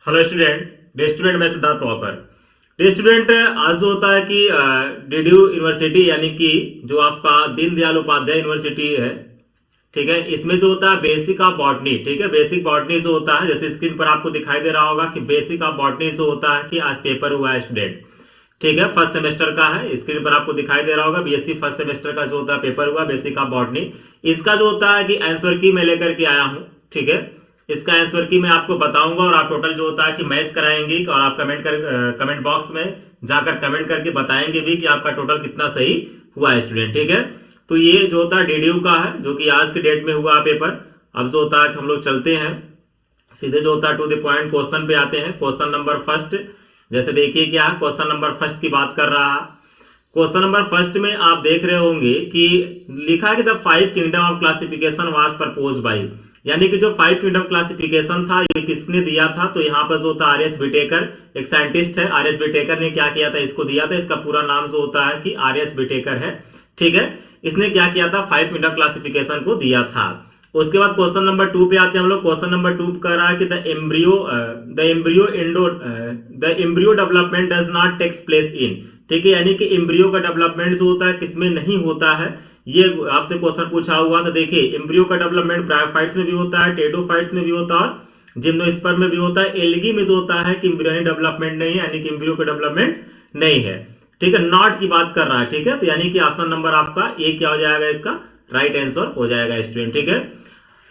Hello student. Day student मैं Siddharth proper. Day student आज जो होता है कि डीडीयू यूनिवर्सिटी यानी कि जो आपका दीनदयाल उपाध्याय यूनिवर्सिटी है, ठीक है, इसमें जो होता है बेसिक ऑफ बॉटनी, ठीक है, बेसिक बॉटनी जो होता है जैसे स्क्रीन पर आपको दिखाई दे रहा होगा कि बेसिक ऑफ बॉटनी जो होता है कि आज पेपर हुआ है स्टूडेंट, ठीक है, फर्स्ट सेमेस्टर का है। स्क्रीन पर आपको दिखाई दे रहा होगा बीएससी फर्स्ट सेमेस्टर का जो होता है पेपर हुआ बेसिक ऑफ बॉटनी। इसका जो होता है कि आंसर की मैं लेकर के आया हूं, ठीक है। इसका आंसर की मैं आपको बताऊंगा और आप टोटल जो होता है कि मैच कराएंगे और आप कमेंट बॉक्स में जाकर कमेंट करके बताएंगे भी कि आपका टोटल कितना सही हुआ है स्टूडेंट, ठीक है। तो ये जो होता है डीडीयू का है जो कि आज के डेट में हुआ पेपर। अब जो होता है कि हम लोग चलते हैं सीधे जो होता है टू द पॉइंट क्वेश्चन पे आते हैं। क्वेश्चन नंबर फर्स्ट, जैसे देखिए क्या क्वेश्चन नंबर फर्स्ट की बात कर रहा है। क्वेश्चन नंबर फर्स्ट में आप देख रहे होंगे कि लिखा है कि the five kingdom of classification was propose by, यानी कि जो फाइव किंगडम क्लासिफिकेशन था ये किसने दिया था, तो यहाँ पर जो होता है आर एस विटेकर, एक साइंटिस्ट है। आर एस विटेकर ने क्या किया था, इसको दिया था। इसका पूरा नाम जो होता है कि आर एस विटेकर है, ठीक है। इसने क्या किया था, फाइव किंगडम क्लासिफिकेशन को दिया था। उसके बाद क्वेश्चन नंबर टू पे आते हैं हम लोग। क्वेश्चन नंबर टू कह रहा है कि the embryo development does not takes place in, ठीक है, यानी कि एम्ब्रियो का डेवलपमेंट जो होता है किसमें नहीं होता है, ये आपसे क्वेश्चन पूछा हुआ। तो देखिए एम्ब्रियो का डेवलपमेंट ब्रायोफाइट्स में भी होता है, टेडोफाइट्स में भी होता है और जिम्नोस्पर्म में भी होता है। एल्गी में जो होता है कि एम्ब्रियोनिक डेवलपमेंट नहीं है, यानी कि एम्ब्रियो का डेवलपमेंट नहीं है, ठीक है। नॉट की बात कर रहा है, ठीक है। तो यानी कि ऑप्शन नंबर आपका ए क्या हो जाएगा, इसका राइट आंसर हो जाएगा स्टूडेंट, ठीक है।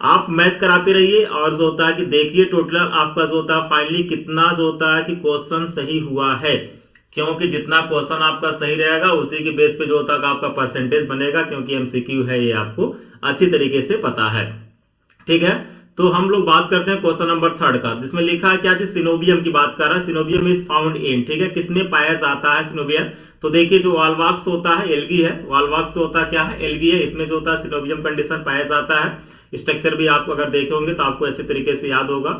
आप मैच कराते रहिए और जो होता है कि देखिए टोटल आपका जो होता है फाइनली कितना जो होता है कि क्वेश्चन सही हुआ है, क्योंकि जितना क्वेश्चन आपका सही रहेगा उसी के बेस पे जो होता है आपका परसेंटेज बनेगा, क्योंकि एमसीक्यू है, ये आपको अच्छी तरीके से पता है, ठीक है। तो हम लोग बात करते हैं क्वेश्चन नंबर थर्ड का, जिसमें लिखा है क्या चीज, सिनोबियम की बात कर रहा है। सिनोबियम इज फाउंड इन, ठीक है, किसमें पाया जाता है सिनोबियम। तो देखिए जो वॉलवॉक्स होता है एल्गी है, वॉलवॉक्स होता क्या है, एल्गी है, इसमें जो होता है सिनोबियम कंडीशन पाया जाता है। स्ट्रक्चर भी आप अगर देखे होंगे तो आपको अच्छे तरीके से याद होगा,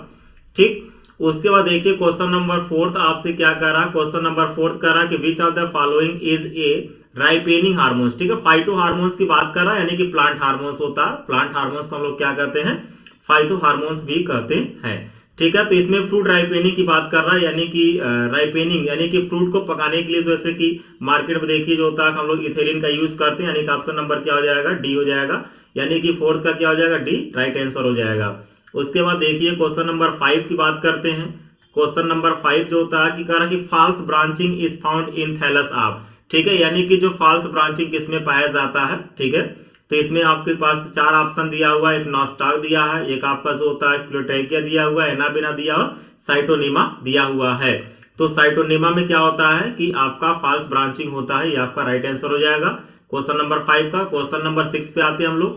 ठीक। उसके बाद देखिए क्वेश्चन नंबर फोर्थ आपसे क्या कर रहा है। क्वेश्चन नंबर फोर्थ कर रहा है कि which of the following is a ripening hormones, ठीक है, फाइटो हार्मोन्स की बात कर रहा है, यानी कि प्लांट हार्मोन्स होता है। प्लांट हार्मोन्स को हम लोग क्या कहते हैं, फाइटो हार्मोन्स भी कहते हैं, ठीक है। तो इसमें फ्रूट राइपेनिंग की बात कर रहा है, यानी कि राइपेनिंग यानी कि फ्रूट को पकाने के लिए जैसे कि मार्केट में देखिए जो होता है हम लोग इथेलिन का यूज करते हैं, यानी कि ऑप्शन नंबर क्या हो जाएगा, डी हो जाएगा, यानी कि फोर्थ का क्या हो जाएगा, डी राइट आंसर हो जाएगा। उसके बाद देखिए क्वेश्चन नंबर फाइव की बात करते हैं। क्वेश्चन नंबर फाइव जो होता है कि कह रहा कि false branching is found in thallus of, ठीक है, यानी कि जो फॉल्स ब्रांचिंग किसमें पाया जाता है, ठीक है। तो इसमें आपके पास चार ऑप्शन दिया हुआ है, एक नॉस्टाक दिया है, एक आपका जो होता है क्लोट्रेकिया दिया हुआ है, एनाबिना दिया और साइटोनिमा दिया हुआ है। तो साइटोनिमा में क्या होता है कि आपका फॉल्स ब्रांचिंग होता है, ये आपका राइट आंसर हो जाएगा क्वेश्चन नंबर फाइव का। क्वेश्चन नंबर सिक्स पे आते हैं हम लोग।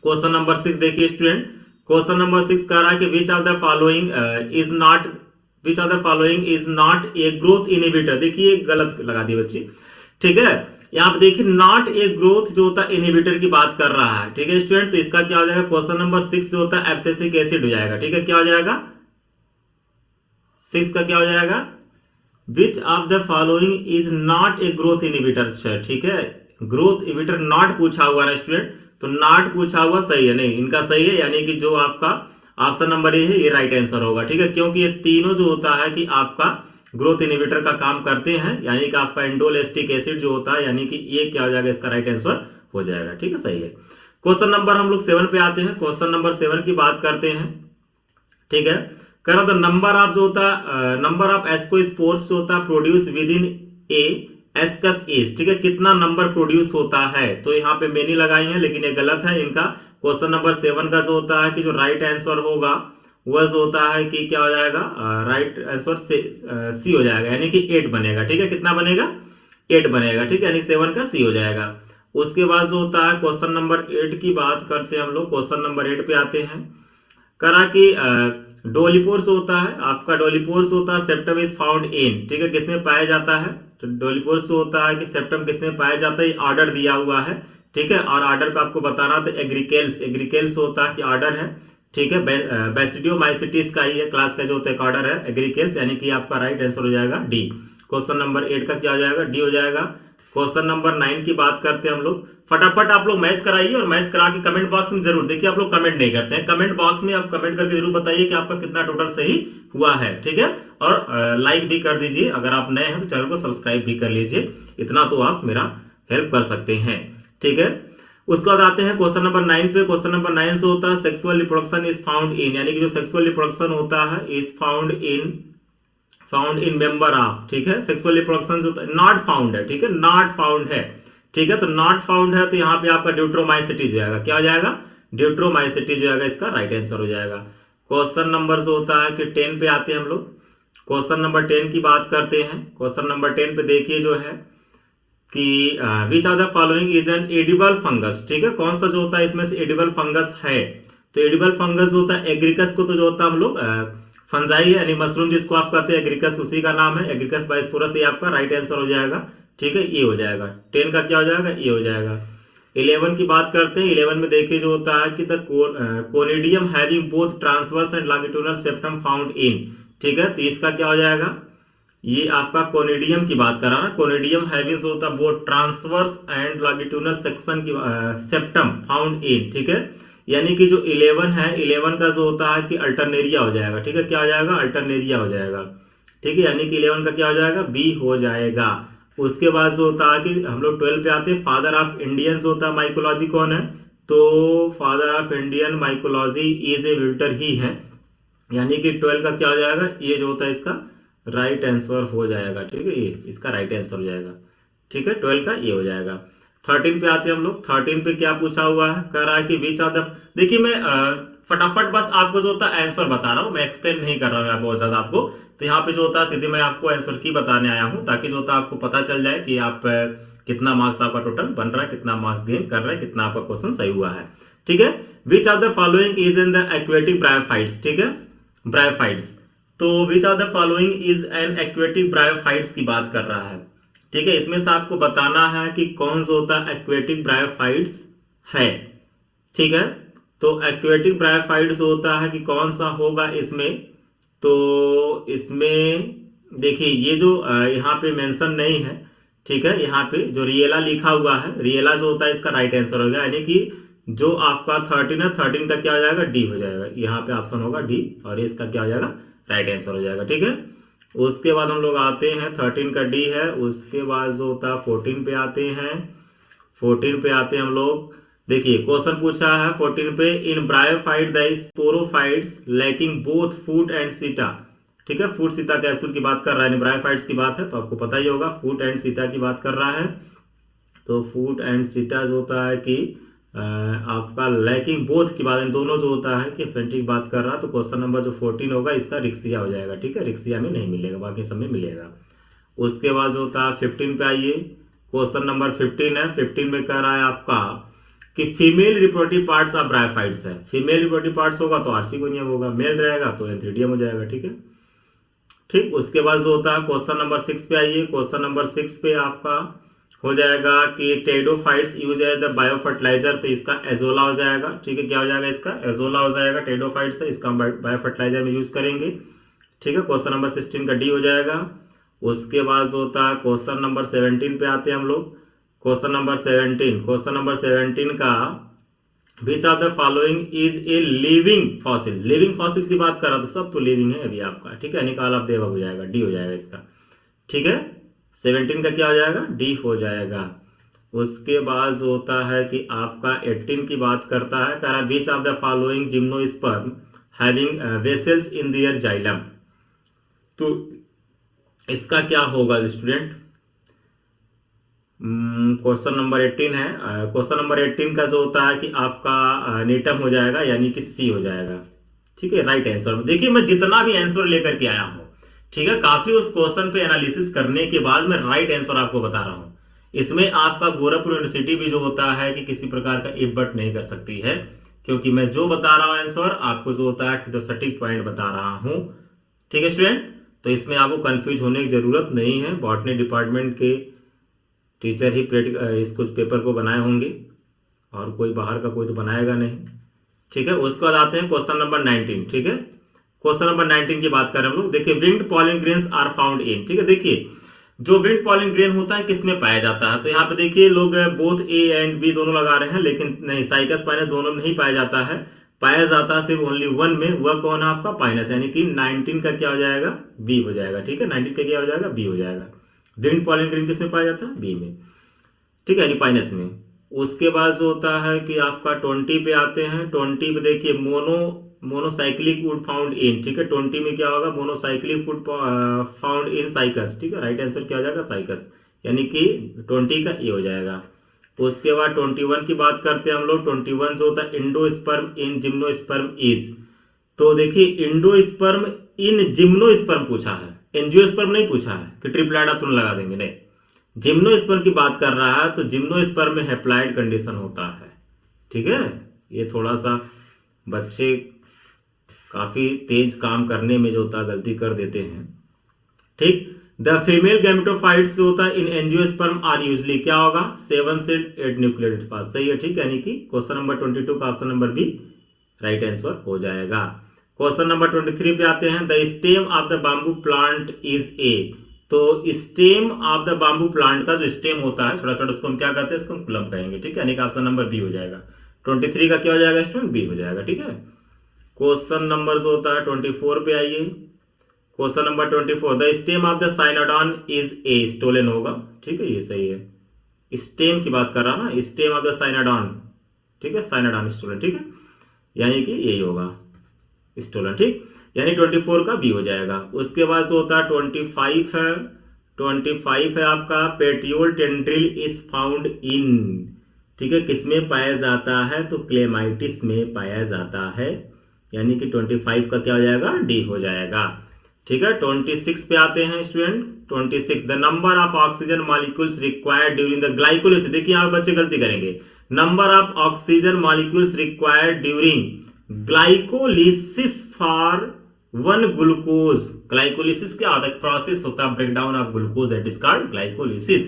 क्वेश्चन नंबर सिक्स देखिए स्टूडेंट, क्वेश्चन नंबर सिक्स कह रहा है कि which of the following is not a growth inhibitor. देखिए गलत लगा दी बच्ची, ठीक है। यहाँ पे देखिए नॉट ए ग्रोथ जो होता है इनहिबिटर की बात कर रहा है, ठीक है स्टूडेंट। तो इसका क्या हो जाएगा, क्वेश्चन नंबर सिक्स जो होता है एब्सिसिक एसिड हो जाएगा, ठीक है। क्या हो जाएगा, सिक्स का क्या हो जाएगा, which of the following is not a growth inhibitor, ठीक है। ग्रोथ इनहिबिटर नॉट पूछा हुआ ना स्टूडेंट, तो नॉट पूछा हुआ सही है, नहीं इनका सही है, यानी कि जो आपका ऑप्शन नंबर ए है ये राइट आंसर होगा, ठीक है। क्योंकि ये तीनों जो होता है कि आपका ग्रोथ इनहिबिटर का काम करते हैं, यानी कि आपका इंडोलेस्टिक एसिड जो होता है, यानी कि ये क्या हो जाएगा, इसका राइट आंसर हो जाएगा, ठीक है, सही है। क्वेश्चन नंबर हम लोग सेवन पे आते हैं। क्वेश्चन नंबर सेवन की बात करते हैं, ठीक है। कह रहा था नंबर ऑफ जो होता है नंबर ऑफ एस्कोस्पोर्स जो होता है produce within a ascus as, ठीक है, कितना नंबर प्रोड्यूस होता है। तो यहाँ पे मैंने लगाई है लेकिन ये गलत है इनका। क्वेश्चन नंबर सेवन का जो होता है कि जो राइट आंसर होगा वह जो होता है कि क्या हो जाएगा, राइट आंसर सी हो जाएगा, यानी कि 8 बनेगा, ठीक है। कितना बनेगा, 8 बनेगा, ठीक है, यानी 7 का सी हो जाएगा। उसके बाद जो होता है क्वेश्चन नंबर 8 की बात करते हैं हम लोग। क्वेश्चन नंबर 8 पे आते हैं। करा कि डोलिपोर्स होता है आपका, डोलिपोर्स होता है सेप्टम इज फाउंड इन, ठीक है, किसमें पाया जाता है। तो डोलिपोर्स होता है कि सेप्टम किसमें पाया जाता है, ऑर्डर दिया हुआ है, ठीक है। और ऑर्डर पे आपको बताना तो एग्रीकेल्स, एग्रीकेल्स होता है कि ऑर्डर है, ठीक है। बेसिडियोमाइसिटिस का ही है क्लास का जो होता है ऑर्डर है एग्रीकेल्स, यानी कि आपका राइट आंसर हो जाएगा डी। क्वेश्चन नंबर 8 का क्या हो जाएगा, डी हो जाएगा। क्वेश्चन नंबर 9 की बात करते हैं हम लोग। फटाफट आप लोग मैच कराइए और मैच करा के कमेंट बॉक्स में जरूर देखिए, आप लोग कमेंट नहीं करते हैं, कमेंट बॉक्स में आप कमेंट करके जरूर बताइए कि आपका कितना टोटल सही हुआ है, ठीक है। और लाइक भी कर दीजिए, अगर आप नए हैं तो चैनल को सब्सक्राइब भी कर लीजिए, इतना तो आप मेरा हेल्प कर सकते हैं, ठीक है। उसके बाद आते हैं क्वेश्चन नंबर 9 पे। क्वेश्चन नंबर 9 से होता है सेक्सुअल रिप्रोडक्शन इज फाउंड इन, यानी कि जो सेक्सुअल रिप्रोडक्शन होता है is found in member of, ठीक है। सेक्सुअल रिप्रोडक्शन जो नॉट फाउंड है, ठीक है, नॉट फाउंड है, ठीक है। तो नॉट फाउंड है तो यहाँ पे आपका ड्यूट्रोमाइसिटी जो आएगा, क्या हो जाएगा, ड्यूट्रोमाइसिटी जो आएगा, इसका राइट आंसर हो जाएगा। क्वेश्चन नंबर जो होता है कि 10 पे आते हैं हम लोग। क्वेश्चन नंबर 10 की बात करते हैं। क्वेश्चन नंबर 10 पे देखिए जो है कि which are the following is an edible fungus, ठीक है। कौन सा जो होता है इसमें से एडिबल फंगस है, तो एडिबल फंगस जो होता है एग्रिकस को तो जो होता है हम लोग फंजाई है, यानी मशरूम जिसको आप कहते हैं एग्रिकस, उसी का नाम है एग्रिकस बाइस्पोरस, ये आपका राइट आंसर हो जाएगा, ठीक है, ये हो जाएगा। 10 का क्या हो जाएगा, ये हो जाएगा। 11 की बात करते हैं। 11 में देखिए जो होता है कि the conidium having both transverse and longitudinal septum found in, ठीक है। तो इसका क्या हो जाएगा, ये आपका कोनिडियम की बात कर रहा है ना, कोनिडियम हैविंग होता है both transverse and longitudinal section की सेप्टम फाउंड इन, ठीक है। यानी कि जो 11 है, 11 का जो होता है कि अल्टरनेरिया हो जाएगा, ठीक है, क्या हो जाएगा, अल्टरनेरिया हो जाएगा, ठीक है। यानी कि 11 का क्या हो जाएगा, बी हो जाएगा। उसके बाद जो होता है कि हम लोग 12 पे आते हैं। फादर ऑफ इंडियन होता है माइकोलॉजी कौन है, तो father of Indian mycology is E Butler ही है, यानी कि 12 का क्या हो जाएगा, ये जो होता है इसका राइट आंसर हो जाएगा, ठीक है, ये इसका राइट आंसर हो जाएगा, ठीक है। 12 का ये हो जाएगा। 13 पे आते हैं हम लोग। 13 पे क्या पूछा हुआ है, कह रहा है कि बीच ऑफ द, देखिए मैं फटाफट बस आपको जो होता है आंसर बता रहा हूँ, मैं एक्सप्लेन नहीं कर रहा हूँ बहुत ज्यादा आपको। तो यहाँ पे जो होता है सीधे मैं आपको आंसर की बताने आया हूँ, ताकि जो होता है आपको पता चल जाए कि आप कितना मार्क्स आपका टोटल बन रहा है, कितना मार्क्स गेन कर रहा है, कितना आपका क्वेश्चन सही हुआ है, ठीक है। Which of the following is in the aquatic bryophytes, ठीक है, ब्रायोफाइट्स। तो which of the following is N aquatic bryophytes की बात कर रहा है, ठीक है। इसमें से आपको बताना है कि कौन सा होता है एक्वेटिक ब्रायोफाइट्स है, ठीक है। तो एक्वेटिक ब्रायोफाइट्स होता है कि कौन सा होगा इसमें, तो इसमें देखिए ये जो यहाँ पे मेंशन नहीं है, ठीक है, यहाँ पे जो रिएला लिखा हुआ है, रिएला जो होता है इसका राइट आंसर होगा, यानी कि जो आपका 13 है, 13 का क्या हो जाएगा, डी हो जाएगा, यहाँ पे ऑप्शन होगा डी, और इसका क्या हो जाएगा, राइट आंसर हो जाएगा, ठीक है। उसके बाद हम लोग आते हैं, 13 का डी है। उसके बाद जो होता है 14 पे आते हैं। 14 पे आते हैं हम लोग। देखिए क्वेश्चन पूछा है 14 पे, in bryophyte the sporophytes lacking both foot and seta, ठीक है। फूट सीता कैप्सूल की बात कर रहा है, ब्रायोफाइट्स की बात है तो आपको पता ही होगा, फूट एंड सीता की बात कर रहा है। तो फूट एंड सीटा जो होता है कि आपका लैकिंग बोथ की बात, दोनों जो होता है कि फ्रेंटी की बात कर रहा, तो क्वेश्चन नंबर जो 14 होगा इसका रिक्सिया हो जाएगा, ठीक है, रिक्सिया में नहीं मिलेगा, बाकी सब में मिलेगा। उसके बाद जो होता है 15 पे आइए। क्वेश्चन नंबर 15 है। 15 में कह रहा है आपका कि female reproductive parts of bryophytes है। फीमेल रिप्रोडक्टिव पार्ट्स होगा तो आर्चिगोनियम होगा, मेल रहेगा तो एंथ्रीडियम हो जाएगा, ठीक है, ठीक। उसके बाद जो होता है क्वेश्चन नंबर 6 पे आइए। क्वेश्चन नंबर 6 पे आपका हो जाएगा कि pteridophytes use as the bio fertiliser, तो इसका एजोला हो जाएगा, ठीक है, क्या हो जाएगा, इसका एजोला हो जाएगा। टेडोफाइट्स है, इसका हम बायो फर्टिलाइजर में यूज करेंगे, ठीक है। क्वेश्चन नंबर 16 का डी हो जाएगा। उसके बाद जो होता है क्वेश्चन नंबर 17 पे आते हैं हम लोग। क्वेश्चन नंबर 17 का which of the following is a living fossil. Living fossil की बात कर रहा तो सब तो लिविंग है अभी आपका, ठीक है, निकाल आप देगा हो जाएगा, डी हो जाएगा इसका, ठीक है। 17 का क्या हो जाएगा, डी हो जाएगा। उसके बाद जो होता है कि आपका 18 की बात करता है, कह रहा which of the following gymnosperm having vessels in their xylem, तो इसका क्या होगा स्टूडेंट। क्वेश्चन नंबर 18 है। क्वेश्चन नंबर 18 का जो होता है कि आपका नेटम हो जाएगा, यानी कि सी हो जाएगा, ठीक है, राइट आंसर। देखिए मैं जितना भी आंसर लेकर के आया हूं, ठीक है, काफी उस क्वेश्चन पे एनालिसिस करने के बाद मैं राइट आंसर आपको बता रहा हूं। इसमें आपका गोरखपुर यूनिवर्सिटी भी जो होता है कि किसी प्रकार का इफ बट नहीं कर सकती है, क्योंकि मैं जो बता रहा हूं आंसर आपको जो होता है जो सटीक पॉइंट बता रहा हूं, ठीक है स्टूडेंट। तो इसमें आपको कंफ्यूज होने की जरूरत नहीं है, बॉटनी डिपार्टमेंट के टीचर ही इसको पेपर को बनाए होंगे और कोई बाहर का कोई तो बनाएगा नहीं, ठीक है। उसके बाद आते हैं क्वेश्चन नंबर 19, ठीक है। क्वेश्चन नंबर 19 की बात करें हम लोग। देखिए winged pollen grains are found in, ठीक है। देखिए जो विंड पॉलन ग्रेन होता है किस में पाया जाता है, तो यहाँ पे देखिए लोग बोथ ए एंड बी दोनों लगा रहे हैं, लेकिन नहीं, साइकस पाइनस दोनों में नहीं पाया जाता है, पाया जाता है सिर्फ ओनली वन में। वह कौन है आपका? पाइनस, यानी कि 19 का क्या हो जाएगा? बी हो जाएगा। ठीक है, 19 का क्या हो जाएगा? बी हो जाएगा। विंड पॉलन ग्रेन किस में पाया जाता है? बी में। ठीक है, यानी पाइनस में। उसके बाद जो होता है कि आपका 20 पे आते हैं। 20 पे देखिए मोनोसाइक्लिक वुड फाउंड इन। ठीक है, 20 में क्या होगा? Monocyclic would found in cycas. ठीक है, राइट आंसर क्या हो जाएगा? साइकस, यानी कि 20 का ए हो जाएगा। उसके बाद 21 की बात करते हैं हम लोग। 21 जो होता है इंडोस्पर्म इन जिम्नोस्पर्म इज। तो देखिए इंडोस्पर्म इन जिम्नोस्पर्म पूछा है, एंजियोस्पर्म नहीं पूछा है कि ट्रिप्लैड आप तुम लगा देंगे, नहीं। जिम्नोस्पर्म की बात कर रहा है, तो जिम्नोस्पर्म में हैप्लॉइड कंडीशन होता है। ठीक है, ये थोड़ा सा बच्चे काफी तेज काम करने में जो होता है गलती कर देते हैं। ठीक, द फीमेल गैमेटोफाइट्स जो होता है इन एंजियोस्पर्म आर यूजली क्या होगा? 7 से 8 न्यूक्लियोटाइड फास्ट। सही है। ठीक है, यानी कि क्वेश्चन नंबर 22 का option number B right answer हो जाएगा। क्वेश्चन नंबर 23 पे आते हैं। The stem of the bamboo plant is a. तो stem of the bamboo plant का जो स्टेम होता है छोटा छोटा, उसको हम क्या कहते हैं? इसको हम क्लम कहेंगे। ठीक है, यानी कि ऑप्शन नंबर बी हो जाएगा। 23 का क्या हो जाएगा स्टूडेंट? बी हो जाएगा। ठीक है, क्वेश्चन नंबर जो होता है 24 पे आइए। Question number 24, the stem of the cynodon is a. Stolon होगा। ठीक है, ये सही है। स्टेम की बात कर रहा ना, स्टेम ऑफ द साइनोडॉन। ठीक है, साइनोडॉन स्टोलन। ठीक है, यानी कि यही होगा स्टोलन। ठीक, यानी 24 का बी हो जाएगा। उसके बाद जो होता है 25 है। 25 है आपका petiole tendril is found in. ठीक है, किसमें पाया जाता है? तो क्लेमाइटिस में पाया जाता है, यानी कि 25 का क्या हो जाएगा? डी हो जाएगा। ठीक है, 26 पे आते हैं student. 26, the number of oxygen molecules required during the glycolysis. देखिए यहाँ बच्चे गलती करेंगे। Number of oxygen molecules required during glycolysis for one glucose. Glycolysis क्या होता है? प्रोसेस होता है breakdown of glucose, that is called glycolysis.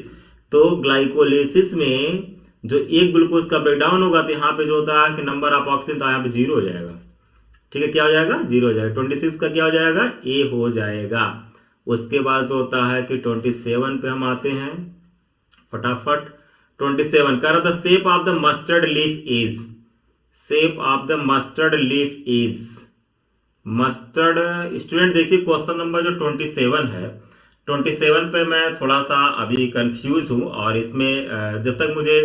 तो ग्लाइकोलिसिस में जो एक ग्लूकोज का ब्रेकडाउन होगा, तो यहाँ पे जो होता है कि नंबर ऑफ ऑक्सीजन, तो यहाँ पे 0 हो जाएगा। ठीक है, क्या हो जाएगा? 0 हो जाएगा। 26 का क्या हो जाएगा? ए हो जाएगा। उसके बाद जो होता है कि 27 पे हम आते हैं फटाफट। 27 कर the shape of the mustard leaf is. Shape of the mustard leaf is. Mustard student देखिए क्वेश्चन नंबर जो 27 है, 27 पे मैं थोड़ा सा अभी कंफ्यूज हूं, और इसमें जब तक मुझे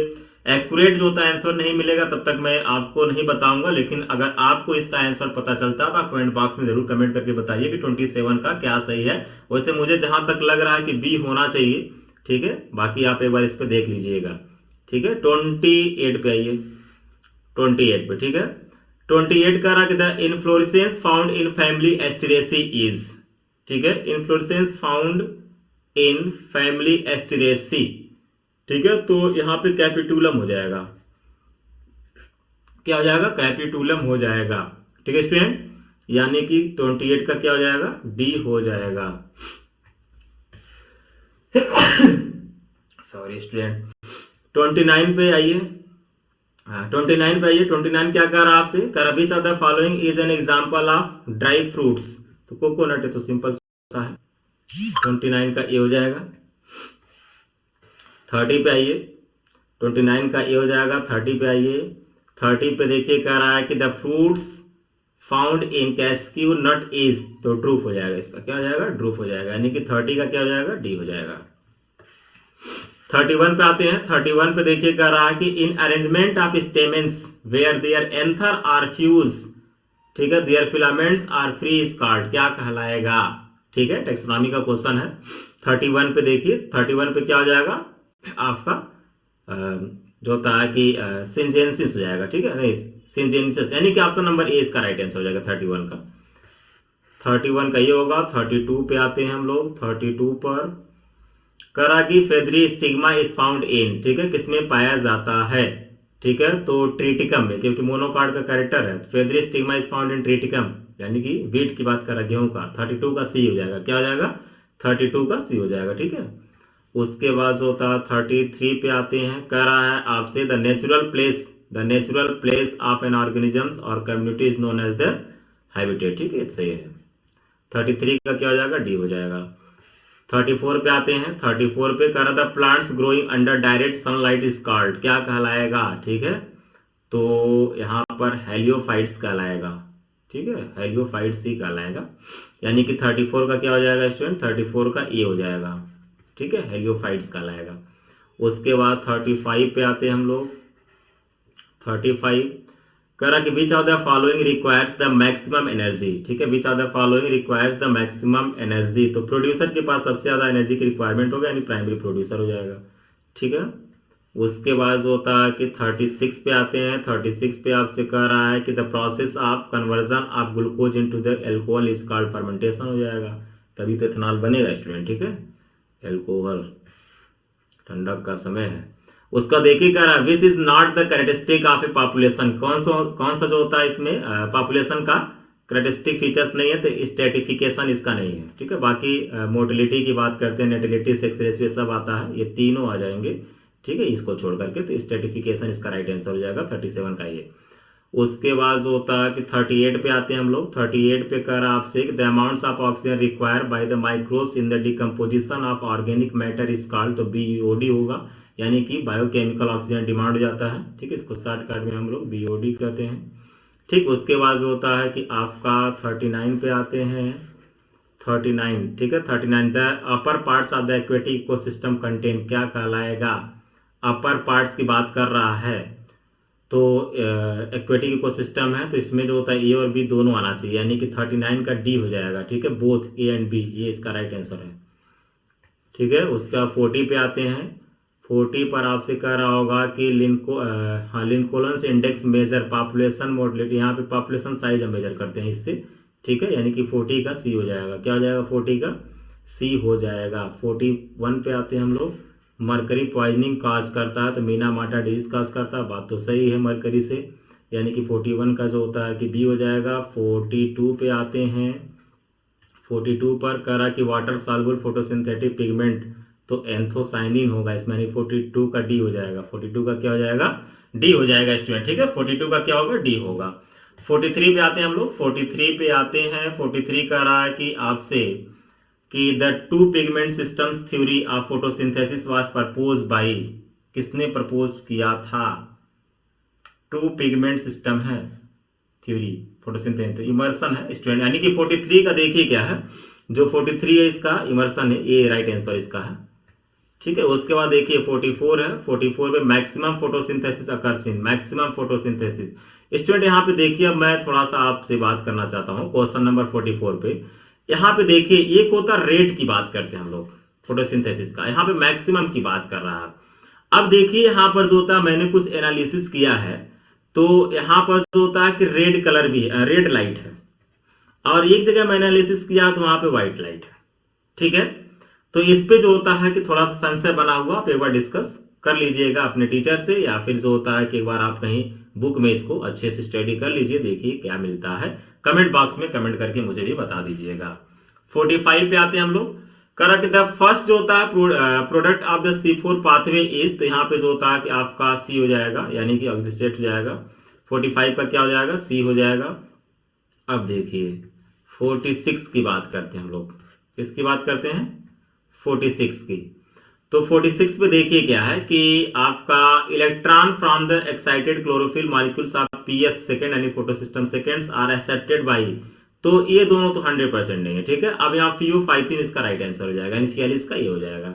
एक्यूरेट जो होता है आंसर नहीं मिलेगा तब तक मैं आपको नहीं बताऊंगा। लेकिन अगर आपको इसका आंसर पता चलता है तो आप कमेंट बॉक्स में जरूर कमेंट करके बताइए कि 27 का क्या सही है। वैसे मुझे जहां तक लग रहा है कि बी होना चाहिए। ठीक है, बाकी आप एक बार इस पे देख लीजिएगा। ठीक है, 28 पे आइए। 28 पे, ठीक है, 28 का रहा कि the inflorescence found in family Asteraceae is. ठीक है, inflorescence found in family Asteraceae. ठीक है, तो यहां पे कैपिटुलम हो जाएगा। क्या हो जाएगा? कैपिटुलम हो जाएगा। ठीक है स्टूडेंट, यानी कि 28 का क्या हो जाएगा? डी हो जाएगा। Sorry student. 29 पे आइए। 29 पे आइए। 29 क्या कर रहा है आपसे? कर which of the following is an example of dry fruits. तो कोकोनट है, तो सिंपल सा है। 29 का ए हो जाएगा। 30 पे आइए। 29 का ए हो जाएगा। 30 पे आइए। 30 पे देखिए कह रहा है कि the fruits found in cashew nut is. तो ड्रूप हो जाएगा, इसका क्या हो जाएगा? ड्रूप हो जाएगा, यानी कि 30 का क्या हो जाएगा? डी हो जाएगा। 31 पे आते हैं। 31 पे देखिए कह रहा है कि in arrangement of stamens where their anther are fuse. ठीक है, their filaments are free scarred, क्या कहलाएगा? ठीक है, टेक्सोनॉमी का क्वेश्चन है। 31 पे देखिए। 31 पे क्या हो जाएगा आपका? जो होता है कि सिंजेंसिस हो जाएगा। ठीक है, नहीं सिंजेंसिस, यानी कि ऑप्शन नंबर ए इसका राइट आंसर हो जाएगा 31 का। 31 का ये होगा। 32 पे आते हैं हम लोग। 32 पर करा कि feathery stigma is found in. ठीक है, किसमें पाया जाता है? ठीक है, तो ट्रिटिकम में, क्योंकि मोनोकार्ड का कैरेक्टर है। Feathery stigma is found in Triticum, यानी कि वीट की बात कर रहा है, गेहूं का। 32 का सी हो जाएगा। क्या हो जाएगा? 32 का सी हो जाएगा। ठीक है, उसके बाद जो होता है 33 पे आते हैं। कह रहा है आपसे the natural place of an organisms or community is known as the habitat. ठीक है, सही है। 33 का क्या हो जाएगा? डी हो जाएगा। 34 पे आते हैं। 34 पे कह रहा था plants growing under direct sunlight is called, क्या कहलाएगा? ठीक है, तो यहाँ पर हेलियोफाइट्स कहलाएगा। ठीक है, हेलियोफाइट्स ही कहलाएगा, यानी कि 34 का क्या हो जाएगा स्टूडेंट? 34 का ए हो जाएगा। ठीक है, हेलियोफाइट्स कहलाएगा। उसके बाद 35 पे आते हैं हम लोग। 35 कह रहा कि which of the following requires the maximum energy. ठीक है, which of the following requires the maximum energy, तो प्रोड्यूसर के पास सबसे ज्यादा एनर्जी की रिक्वायरमेंट होगा, यानी प्राइमरी प्रोड्यूसर हो जाएगा। ठीक है, उसके बाद होता है कि 36 पे आते हैं। 36 पे आपसे कह रहा है कि the process of conversion of glucose into the alcohol is called fermentation हो जाएगा, तभी तो इथेनॉल बनेगा स्टूडेंट। ठीक है, एल्कोहल, ठंडक का समय है। उसका देखिए कह रहा है which is not the characteristic of A population, कौन सा जो होता है इसमें पॉपुलेशन का कैरेक्टरिस्टिक फीचर्स नहीं है, तो स्ट्रेटिफिकेशन इसका नहीं है। ठीक है, बाकी मोर्टेलिटी की बात करते हैं, नेटिलिटी, सेक्स रेशियो सब आता है, ये तीनों आ जाएंगे। ठीक है, इसको छोड़ करके तो स्ट्रेटिफिकेशन इसका राइट आंसर हो जाएगा 37 का ये। उसके बाद होता है कि 38 पे आते हैं हम लोग। 38 पे कह रहा आपसे the amounts of oxygen required by the microbes in the decomposition of organic matter is called, तो बीओडी होगा, यानी कि बायोकेमिकल ऑक्सीजन डिमांड हो जाता है। ठीक है, इसको शॉर्टकट में हम लोग बीओडी कहते हैं। ठीक, उसके बाद होता है कि आपका 39 पे आते हैं। 39, ठीक है, 39 the upper parts of the aquatic ecosystem contain, क्या कहलाएगा? अपर पार्ट्स की बात कर रहा है, तो एक्वेटिक इकोसिस्टम है, तो इसमें जो होता है ए और बी दोनों आना चाहिए, यानी कि 39 का डी हो जाएगा। ठीक है, बोथ ए एंड बी, ये इसका राइट आंसर है। ठीक है, उसके बाद 40 पे आते हैं। 40 पर आपसे कह रहा होगा कि लिंकोलन्स इंडेक्स मेजर पॉपुलेशन मोडलिटी, यहाँ पे पॉपुलेशन साइज हम मेजर करते हैं इससे। ठीक है, यानी कि 40 का सी हो जाएगा, क्या हो जाएगा? 40 का सी हो जाएगा। 41 पे आते हैं हम लोग। मरकरी पॉइजनिंग काज करता है, तो मीना माटा डिजीज काज करता है, बात तो सही है मरकरी से, यानी कि 41 का जो होता है कि बी हो जाएगा। 42 पे आते हैं। 42 पर कह रहा कि वाटर सॉल्युबल फोटोसिंथेटिक पिगमेंट, तो एंथोसाइनिन होगा इसमें, यानी 42 का डी हो जाएगा। 42 का क्या हो जाएगा? डी हो जाएगा स्टूडेंट। ठीक है, 42 का क्या होगा? डी होगा। 43 पे आते हैं हम लोग। 43 पे आते हैं। 43 कह रहा है कि आपसे कि the two pigment systems theory of photosynthesis was propose by, किसने प्रपोज किया था? टू पिगमेंट सिस्टम है थ्योरी फोटोसिंथेसिस, इमर्सन है स्टूडेंट, यानी कि 43 का देखिए क्या है, जो 43 है इसका इमर्सन है, ये राइट आंसर इसका है। ठीक है, उसके बाद देखिए 44 है। 44 में maximum photosynthesis occurs in, maximum photosynthesis student. यहाँ पे देखिए, अब मैं थोड़ा सा आपसे बात करना चाहता हूँ क्वेश्चन नंबर 44 पे। यहाँ पे देखिए एक होता रेट की बात करते हैं हम लोग फोटोसिंथेसिस का, यहाँ पे मैक्सिमम की बात कर रहा है। अब देखिए यहाँ पर जो होता है, मैंने कुछ एनालिसिस किया है, तो यहाँ पर जो होता है कि रेड कलर भी है, रेड लाइट है, और एक जगह मैंने एनालिसिस किया तो वहां पे व्हाइट लाइट है। ठीक है, तो इस पे जो होता है कि थोड़ा सा संशय बना हुआ, आप एक बार डिस्कस कर लीजिएगा अपने टीचर से, या फिर जो होता है कि एक बार आप कहीं बुक में इसको अच्छे से स्टडी कर लीजिए, देखिए क्या मिलता है। कमेंट बॉक्स में कमेंट करके मुझे भी बता दीजिएगा। 45 पे आते हैं हम लोग। करा कि द फर्स्ट जो होता है product of the C4 pathway is, तो यहाँ पे जो होता है कि आपका सी हो जाएगा, यानी कि ऑक्सीडेट हो जाएगा। 45 का क्या हो जाएगा? सी हो जाएगा। अब देखिए 46 की बात करते हैं हम लोग, किसकी बात करते हैं? 46 की। तो 46 पे देखिए क्या है कि आपका electron from the excited chlorophyll molecules of PS second यानी photosystem seconds are accepted by, तो ये दोनों तो 100% नहीं है। ठीक है, अब यहाँ फियोफाइथिन इसका राइट आंसर हो जाएगा, यानी 46 का ये हो जाएगा।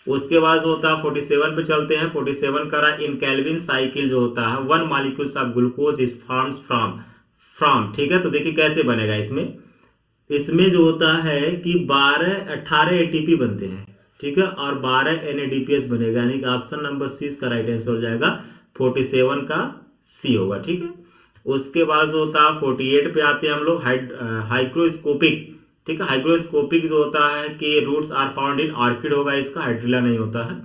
उसके बाद होता है 47 पे चलते हैं। 47 का रहा इन कैल्विन साइकिल जो होता है 1 molecules of glucose is forms from. ठीक है, तो देखिए कैसे बनेगा इसमें जो होता है कि 18 ATP बनते हैं। ठीक है, और 12 NADPS बनेगा, यानी कि ऑप्शन नंबर सी इसका राइट आंसर हो जाएगा। 47 का सी होगा। ठीक है, उसके बाद होता है 48 पे आते हैं हम लोग। हाइग्रोस्कोपिक, ठीक है, हाइग्रोस्कोपिक जो होता है कि roots are found in orchid होगा, इसका हाइड्रिला नहीं होता है।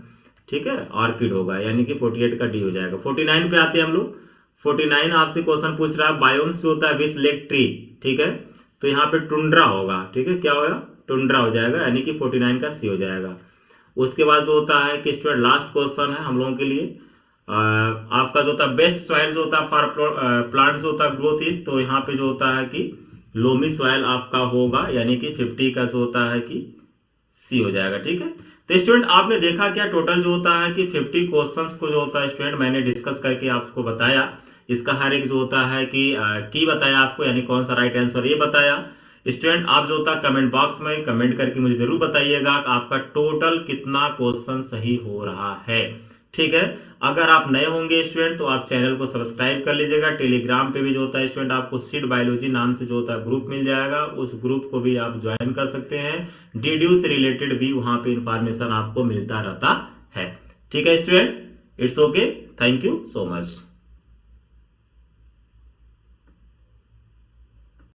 ठीक है, ऑर्किड होगा, यानी कि 48 का डी हो जाएगा। 49 पे आते हैं हम लोग। 49 आपसे क्वेश्चन पूछ रहा है बायोम्स जो होता है विच लेक ट्री। ठीक है, तो यहाँ पे टुंड्रा होगा। ठीक है, क्या होगा? टुंड्रा हो जाएगा, यानी कि 49 का सी हो जाएगा। उसके बाद जो होता है कि स्टूडेंट लास्ट क्वेश्चन है हम लोगों के लिए, आपका जो होता है बेस्ट सॉइल जो होता है फॉर प्लांट्स होता है ग्रोथ इज, तो यहाँ पे जो होता है कि लोमी सॉइल आपका होगा, यानी कि 50 का जो होता है कि सी हो जाएगा। ठीक है, तो स्टूडेंट आपने देखा क्या टोटल जो होता है कि 50 क्वेश्चंस को जो होता है स्टूडेंट मैंने डिस्कस करके आपको बताया। इसका हर एक जो होता है कि की बताया आपको, यानी कौन सा राइट आंसर ये बताया। स्टूडेंट आप जो होता है कमेंट बॉक्स में कमेंट करके मुझे जरूर बताइएगा कि आपका टोटल कितना क्वेश्चन सही हो रहा है। ठीक है, अगर आप नए होंगे स्टूडेंट तो आप चैनल को सब्सक्राइब कर लीजिएगा। टेलीग्राम पे भी जो होता है स्टूडेंट आपको सीड बायोलॉजी नाम से जो होता है ग्रुप मिल जाएगा, उस ग्रुप को भी आप ज्वाइन कर सकते हैं। डीडीयू से रिलेटेड भी वहां पे इंफॉर्मेशन आपको मिलता रहता है। ठीक है student, it's okay, thank you so much.